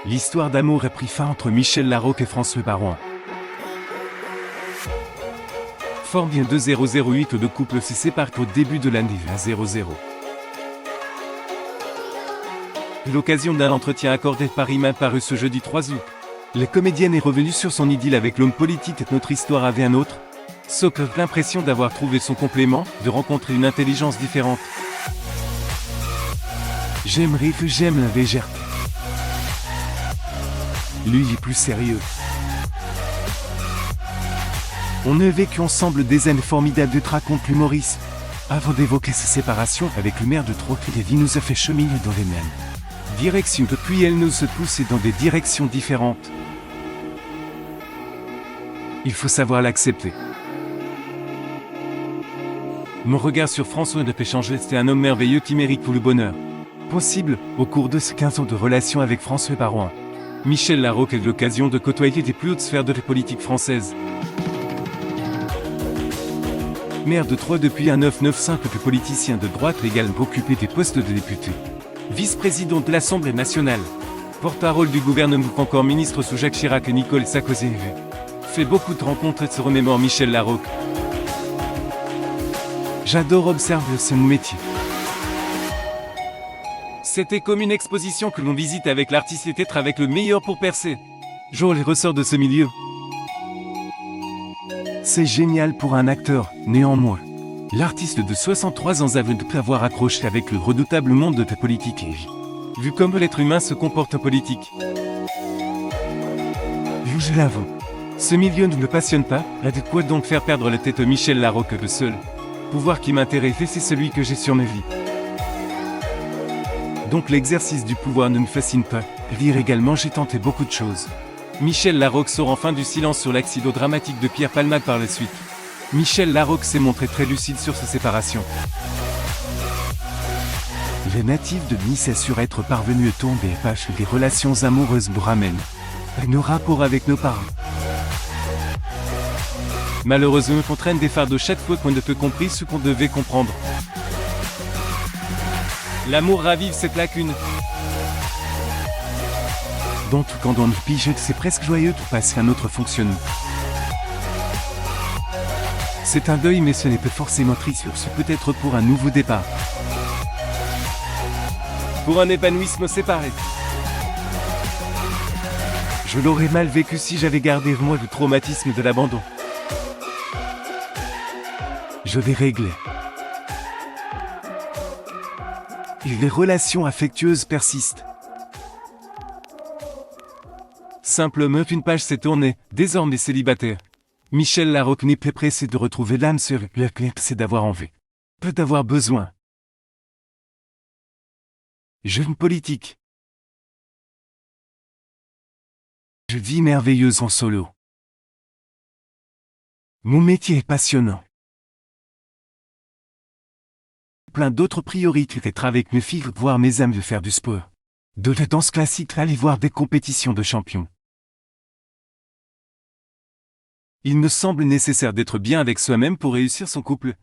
L'histoire d'amour a pris fin entre Michel Larocque et François Barouin. Fort bien 2008, le couple se sépare au début de l'année 2000. À l'occasion d'un entretien accordé par Iman paru ce jeudi 3 août, la comédienne est revenue sur son idylle avec l'homme politique et notre histoire avait un autre. Sauf que l'impression d'avoir trouvé son complément, de rencontrer une intelligence différente. J'aimerais que j'aime la légèreté. Lui est plus sérieux. On a vécu ensemble des années formidables de raconte l'humoriste. Avant d'évoquer sa séparation avec le maire de Troyes, la vie nous a fait cheminer dans les mêmes directions. Depuis, elle nous a poussé dans des directions différentes. Il faut savoir l'accepter. Mon regard sur François ne peut changer, c'est un homme merveilleux qui mérite tout le bonheur possible. Au cours de ces 15 ans de relation avec François Barouin, Michel Larocque a eu l'occasion de côtoyer les plus hautes sphères de la politique française. Maire de Troyes depuis un 995, le politicien de droite également occupé des postes de député, vice-président de l'Assemblée nationale, porte-parole du gouvernement, encore ministre sous Jacques Chirac et Nicolas Sarkozy. Fait beaucoup de rencontres et se remémore Michel Larocque. J'adore observer ce métier. C'était comme une exposition que l'on visite avec l'artiste et être avec le meilleur pour percer. Jour les ressorts de ce milieu. C'est génial pour un acteur, néanmoins. L'artiste de 63 ans avoue de ne pas avoir accroché avec le redoutable monde de la politique et vu comme l'être humain se comporte en politique. Je l'avoue. Ce milieu ne me passionne pas, de quoi donc faire perdre la tête à Michel Larocque. Le seul pouvoir qui m'intéresse, c'est celui que j'ai sur ma vie. Donc l'exercice du pouvoir ne me fascine pas. Dire également, j'ai tenté beaucoup de choses. Michel Larocque sort enfin du silence sur l'accident dramatique de Pierre Palmade par la suite. Michel Larocque s'est montré très lucide sur sa séparation. Les natifs de Nice assurent être parvenus à tomber à page des relations amoureuses nous ramènent à nos rapports avec nos parents. Malheureusement, on traîne des fardeaux chaque fois qu'on ne peut compris ce qu'on devait comprendre. L'amour ravive cette lacune. Donc quand on pige, c'est presque joyeux de passer à un autre fonctionnement. C'est un deuil, mais ce n'est pas forcément triste, ce peut être pour un nouveau départ. Pour un épanouissement séparé. Je l'aurais mal vécu si j'avais gardé en moi le traumatisme de l'abandon. Je vais régler. Et les relations affectueuses persistent. Simplement une page s'est tournée, désormais célibataire. Michel Larocque n'est pas pressé de retrouver l'âme sur le clip, c'est d'avoir envie. Peut avoir besoin. Jeune politique. Je vis merveilleuse en solo. Mon métier est passionnant. Plein d'autres priorités, être avec mes filles, voir mes amis, faire du sport. De la danse classique, aller voir des compétitions de champions. Il me semble nécessaire d'être bien avec soi-même pour réussir son couple.